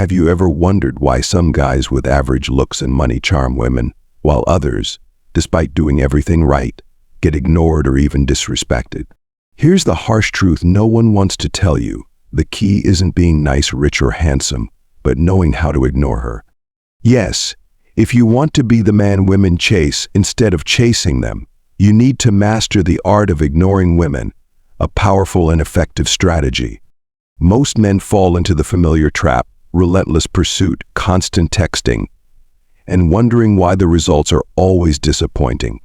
Have you ever wondered why some guys with average looks and money charm women, while others, despite doing everything right, get ignored or even disrespected? Here's the harsh truth no one wants to tell you. The key isn't being nice, rich, or handsome, but knowing how to ignore her. Yes, if you want to be the man women chase instead of chasing them, you need to master the art of ignoring women, a powerful and effective strategy. Most men fall into the familiar trap: relentless pursuit, constant texting, and wondering why the results are always disappointing.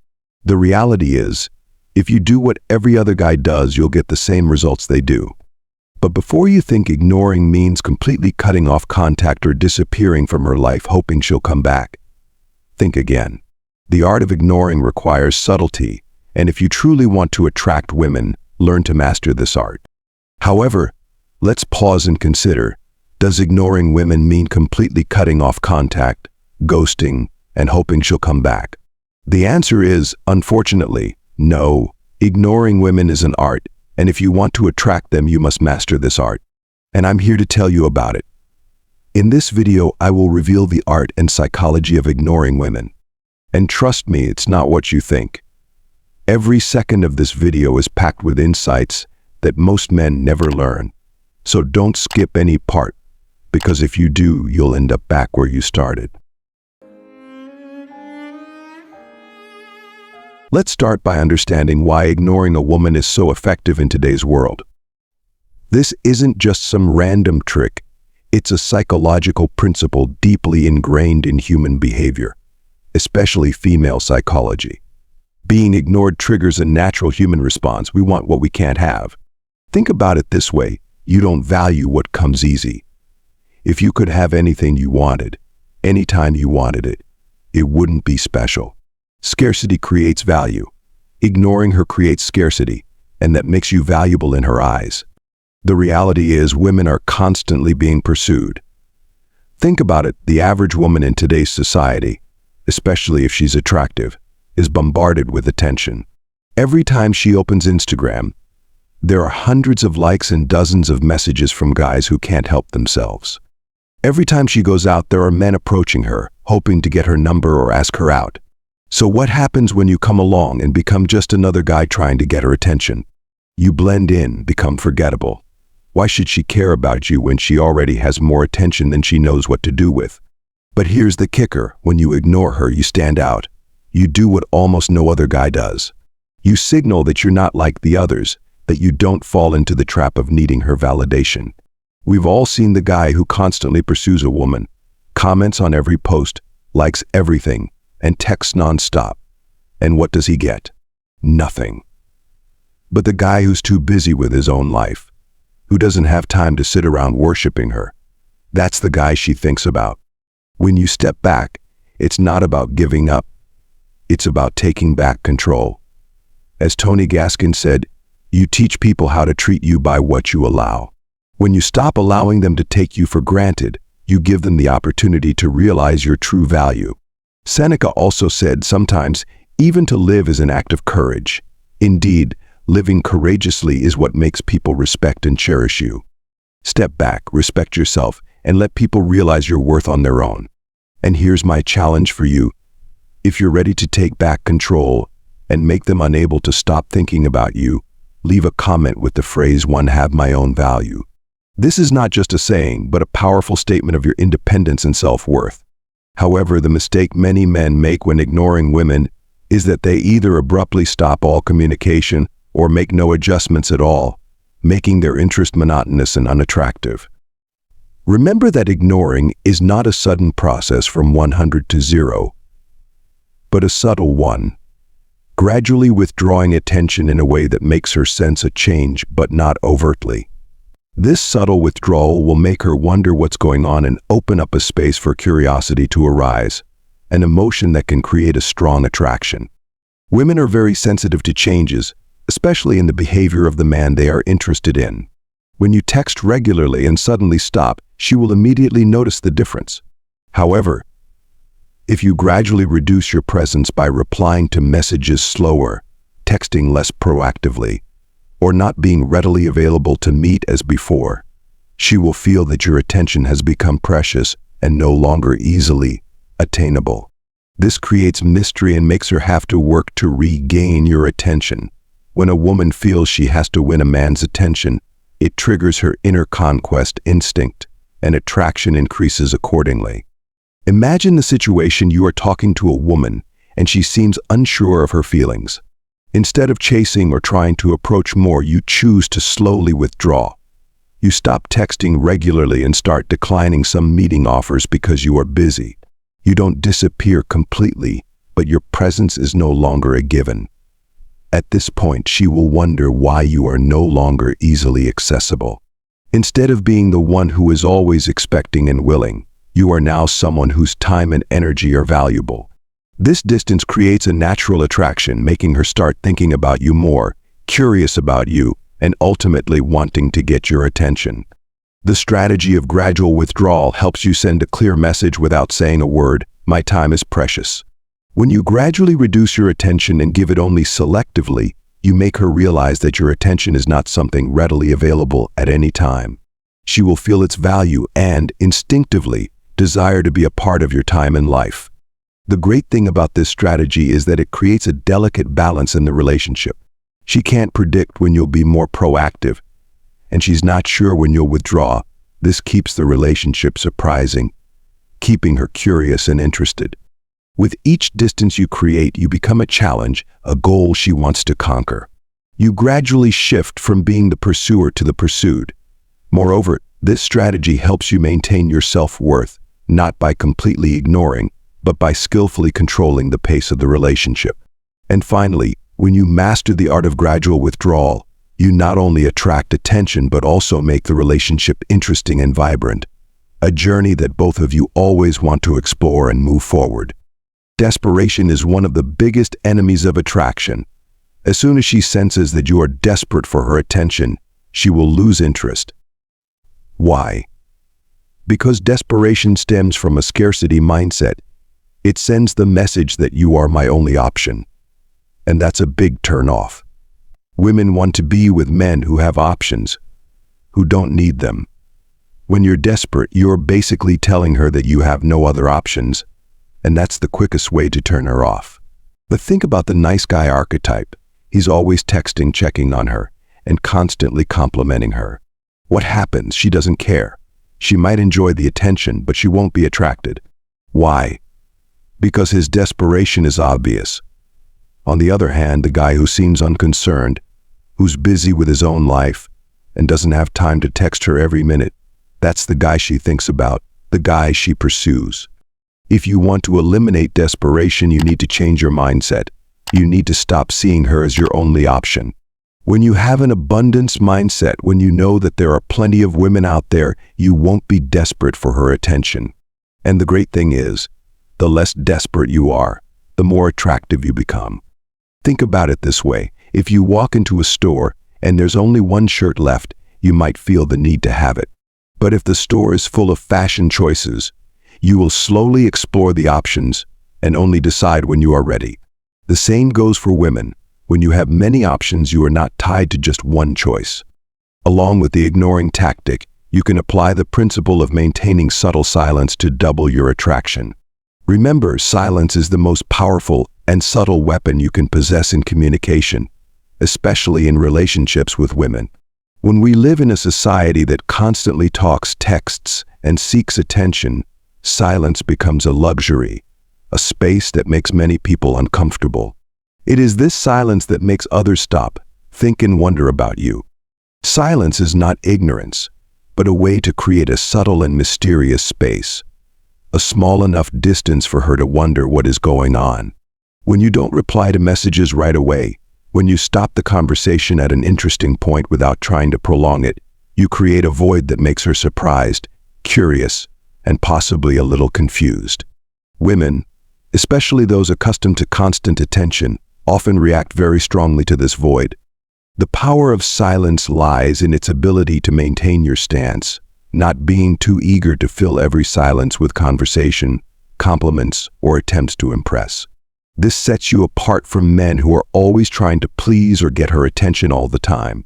The reality is, if you do what every other guy does, you'll get the same results they do. But before you think ignoring means completely cutting off contact or disappearing from her life hoping she'll come back, think again. The art of ignoring requires subtlety, and if you truly want to attract women, learn to master this art. However, let's pause and consider, does ignoring women mean completely cutting off contact, ghosting, and hoping she'll come back? The answer is, unfortunately, no. Ignoring women is an art, and if you want to attract them, you must master this art. And I'm here to tell you about it. In this video, I will reveal the art and psychology of ignoring women. And trust me, it's not what you think. Every second of this video is packed with insights that most men never learn. So don't skip any part, because if you do, you'll end up back where you started. Let's start by understanding why ignoring a woman is so effective in today's world. This isn't just some random trick. It's a psychological principle deeply ingrained in human behavior, especially female psychology. Being ignored triggers a natural human response. We want what we can't have. Think about it this way: you don't value what comes easy. If you could have anything you wanted, anytime you wanted it, it wouldn't be special. Scarcity creates value. Ignoring her creates scarcity, and that makes you valuable in her eyes. The reality is, women are constantly being pursued. Think about it: the average woman in today's society, especially if she's attractive, is bombarded with attention. Every time she opens Instagram, there are hundreds of likes and dozens of messages from guys who can't help themselves. Every time she goes out, there are men approaching her, hoping to get her number or ask her out. So what happens when you come along and become just another guy trying to get her attention? You blend in, become forgettable. Why should she care about you when she already has more attention than she knows what to do with? But here's the kicker: when you ignore her, you stand out. You do what almost no other guy does. You signal that you're not like the others, that you don't fall into the trap of needing her validation. We've all seen the guy who constantly pursues a woman, comments on every post, likes everything, and texts non-stop. And what does he get? Nothing. But the guy who's too busy with his own life, who doesn't have time to sit around worshiping her, that's the guy she thinks about. When you step back, it's not about giving up. It's about taking back control. As Tony Gaskin said, you teach people how to treat you by what you allow. When you stop allowing them to take you for granted, you give them the opportunity to realize your true value. Seneca also said, sometimes even to live is an act of courage. Indeed, living courageously is what makes people respect and cherish you. Step back, respect yourself, and let people realize your worth on their own. And here's my challenge for you. If you're ready to take back control and make them unable to stop thinking about you, leave a comment with the phrase, "One have my own value." This is not just a saying, but a powerful statement of your independence and self-worth. However, the mistake many men make when ignoring women is that they either abruptly stop all communication or make no adjustments at all, making their interest monotonous and unattractive. Remember that ignoring is not a sudden process from 100 to 0, but a subtle one, gradually withdrawing attention in a way that makes her sense a change, but not overtly. This subtle withdrawal will make her wonder what's going on and open up a space for curiosity to arise, an emotion that can create a strong attraction. Women are very sensitive to changes, especially in the behavior of the man they are interested in. When you text regularly and suddenly stop, she will immediately notice the difference. However, if you gradually reduce your presence by replying to messages slower, texting less proactively, or not being readily available to meet as before, She will feel that your attention has become precious and no longer easily attainable. This creates mystery and makes her have to work to regain your attention. When a woman feels she has to win a man's attention, it triggers her inner conquest instinct, and attraction increases accordingly. Imagine the situation: you are talking to a woman, and she seems unsure of her feelings. Instead of chasing or trying to approach more, you choose to slowly withdraw. You stop texting regularly and start declining some meeting offers because you are busy. You don't disappear completely, but your presence is no longer a given. At this point, she will wonder why you are no longer easily accessible. Instead of being the one who is always expecting and willing, you are now someone whose time and energy are valuable. This distance creates a natural attraction, making her start thinking about you more, curious about you, and ultimately wanting to get your attention. The strategy of gradual withdrawal helps you send a clear message without saying a word: my time is precious. When you gradually reduce your attention and give it only selectively, you make her realize that your attention is not something readily available at any time. She will feel its value and, instinctively, desire to be a part of your time and life. The great thing about this strategy is that it creates a delicate balance in the relationship. She can't predict when you'll be more proactive, and she's not sure when you'll withdraw. This keeps the relationship surprising, keeping her curious and interested. With each distance you create, you become a challenge, a goal she wants to conquer. You gradually shift from being the pursuer to the pursued. Moreover, this strategy helps you maintain your self-worth, not by completely ignoring, but by skillfully controlling the pace of the relationship. And finally, when you master the art of gradual withdrawal, you not only attract attention but also make the relationship interesting and vibrant, a journey that both of you always want to explore and move forward. Desperation is one of the biggest enemies of attraction. As soon as she senses that you are desperate for her attention, she will lose interest. Why? Because desperation stems from a scarcity mindset. It sends the message that you are my only option. And that's a big turn-off. Women want to be with men who have options, who don't need them. When you're desperate, you're basically telling her that you have no other options, and that's the quickest way to turn her off. But think about the nice guy archetype. He's always texting, checking on her, and constantly complimenting her. What happens? She doesn't care. She might enjoy the attention, but she won't be attracted. Why? Because his desperation is obvious. On the other hand, the guy who seems unconcerned, who's busy with his own life, and doesn't have time to text her every minute, that's the guy she thinks about, the guy she pursues. If you want to eliminate desperation, you need to change your mindset. You need to stop seeing her as your only option. When you have an abundance mindset, when you know that there are plenty of women out there, you won't be desperate for her attention. And the great thing is, the less desperate you are, the more attractive you become. Think about it this way. If you walk into a store and there's only one shirt left, you might feel the need to have it. But if the store is full of fashion choices, you will slowly explore the options and only decide when you are ready. The same goes for women. When you have many options, you are not tied to just one choice. Along with the ignoring tactic, you can apply the principle of maintaining subtle silence to double your attraction. Remember, silence is the most powerful and subtle weapon you can possess in communication, especially in relationships with women. When we live in a society that constantly talks, texts, and seeks attention, silence becomes a luxury, a space that makes many people uncomfortable. It is this silence that makes others stop, think, and wonder about you. Silence is not ignorance, but a way to create a subtle and mysterious space, a small enough distance for her to wonder what is going on. When you don't reply to messages right away, when you stop the conversation at an interesting point without trying to prolong it, you create a void that makes her surprised, curious, and possibly a little confused. Women, especially those accustomed to constant attention, often react very strongly to this void. The power of silence lies in its ability to maintain your stance, not being too eager to fill every silence with conversation, compliments, or attempts to impress. This sets you apart from men who are always trying to please or get her attention all the time.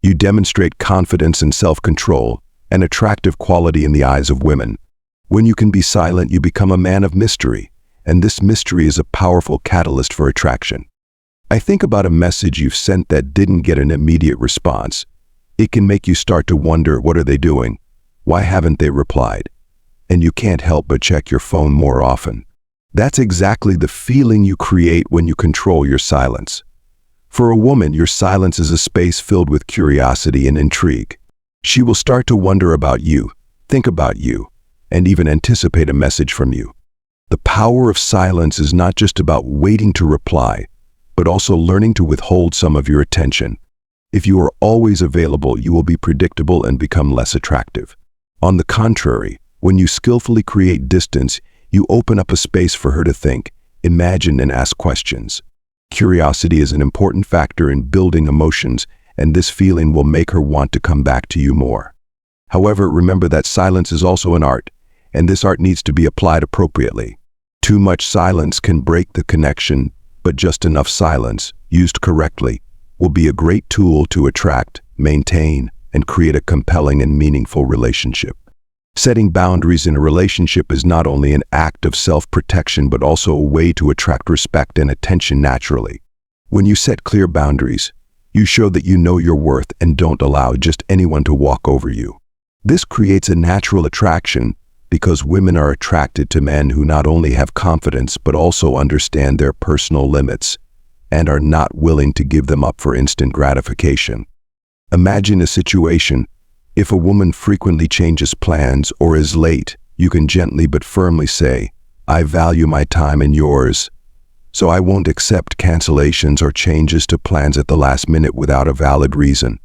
You demonstrate confidence and self-control, an attractive quality in the eyes of women. When you can be silent, you become a man of mystery, and this mystery is a powerful catalyst for attraction. I think about a message you've sent that didn't get an immediate response. It can make you start to wonder, what are they doing? Why haven't they replied? And you can't help but check your phone more often. That's exactly the feeling you create when you control your silence. For a woman, your silence is a space filled with curiosity and intrigue. She will start to wonder about you, think about you, and even anticipate a message from you. The power of silence is not just about waiting to reply, but also learning to withhold some of your attention. If you are always available, you will be predictable and become less attractive. On the contrary, when you skillfully create distance, you open up a space for her to think, imagine, and ask questions. Curiosity is an important factor in building emotions, and this feeling will make her want to come back to you more. However, remember that silence is also an art, and this art needs to be applied appropriately. Too much silence can break the connection, but just enough silence, used correctly, will be a great tool to attract, maintain, and create a compelling and meaningful relationship. Setting boundaries in a relationship is not only an act of self-protection but also a way to attract respect and attention naturally. When you set clear boundaries, you show that you know your worth and don't allow just anyone to walk over you. This creates a natural attraction because women are attracted to men who not only have confidence but also understand their personal limits and are not willing to give them up for instant gratification. Imagine a situation. If a woman frequently changes plans or is late, you can gently but firmly say, "I value my time and yours, so I won't accept cancellations or changes to plans at the last minute without a valid reason."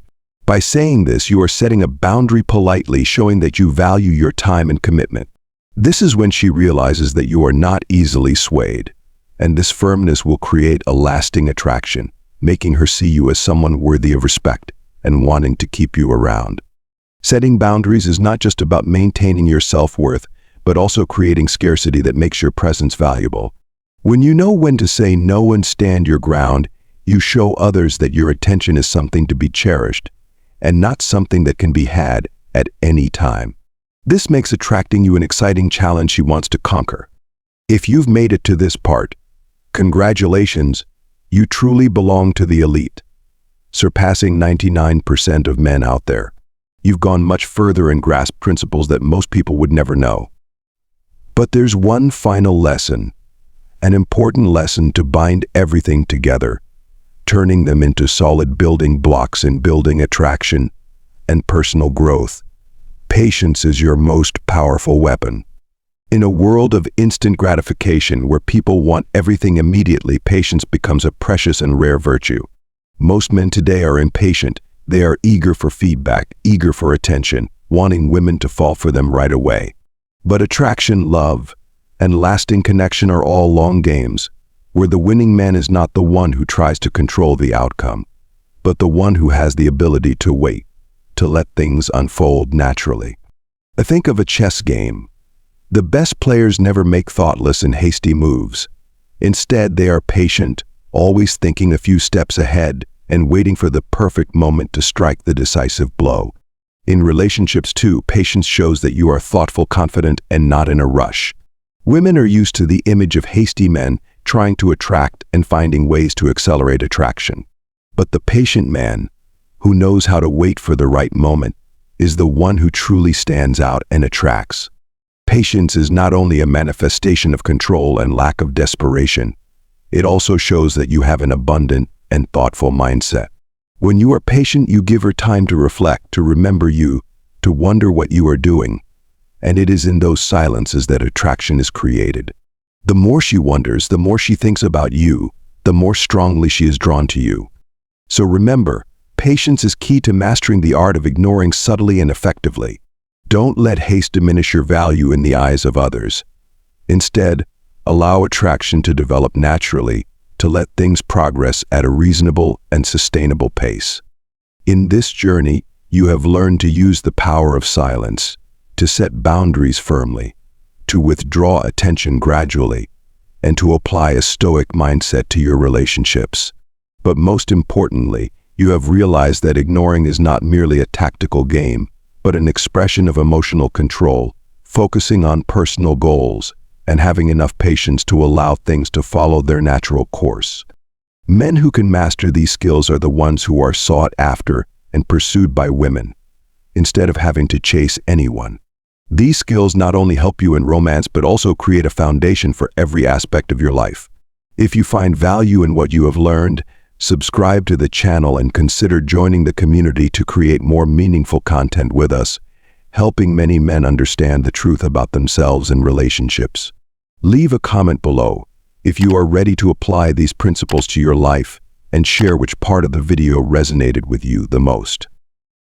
By saying this, you are setting a boundary politely, showing that you value your time and commitment. This is when she realizes that you are not easily swayed, and this firmness will create a lasting attraction, making her see you as someone worthy of respect and wanting to keep you around. Setting boundaries is not just about maintaining your self-worth, but also creating scarcity that makes your presence valuable. When you know when to say no and stand your ground, you show others that your attention is something to be cherished, and not something that can be had at any time. This makes attracting you an exciting challenge she wants to conquer. If you've made it to this part, congratulations, you truly belong to the elite, surpassing 99% of men out there. You've gone much further and grasped principles that most people would never know. But there's one final lesson, an important lesson to bind everything together, turning them into solid building blocks in building attraction and personal growth. Patience is your most powerful weapon. In a world of instant gratification where people want everything immediately, patience becomes a precious and rare virtue. Most men today are impatient. They are eager for feedback, eager for attention, wanting women to fall for them right away. But attraction, love, and lasting connection are all long games, where the winning man is not the one who tries to control the outcome, but the one who has the ability to wait, to let things unfold naturally. I think of a chess game. The best players never make thoughtless and hasty moves. Instead, they are patient, always thinking a few steps ahead and waiting for the perfect moment to strike the decisive blow. In relationships too, patience shows that you are thoughtful, confident, and not in a rush. Women are used to the image of hasty men trying to attract and finding ways to accelerate attraction. But the patient man, who knows how to wait for the right moment, is the one who truly stands out and attracts. Patience is not only a manifestation of control and lack of desperation, it also shows that you have an abundant and thoughtful mindset. When you are patient, you give her time to reflect, to remember you, to wonder what you are doing. And it is in those silences that attraction is created. The more she wonders, the more she thinks about you, the more strongly she is drawn to you. So remember, patience is key to mastering the art of ignoring subtly and effectively. Don't let haste diminish your value in the eyes of others. Instead, allow attraction to develop naturally, to let things progress at a reasonable and sustainable pace. In this journey, you have learned to use the power of silence, to set boundaries firmly, to withdraw attention gradually, and to apply a stoic mindset to your relationships. But most importantly, you have realized that ignoring is not merely a tactical game, but an expression of emotional control, focusing on personal goals, and having enough patience to allow things to follow their natural course. Men who can master these skills are the ones who are sought after and pursued by women, instead of having to chase anyone. These skills not only help you in romance but also create a foundation for every aspect of your life. If you find value in what you have learned, subscribe to the channel and consider joining the community to create more meaningful content with us, helping many men understand the truth about themselves and relationships. Leave a comment below if you are ready to apply these principles to your life and share which part of the video resonated with you the most.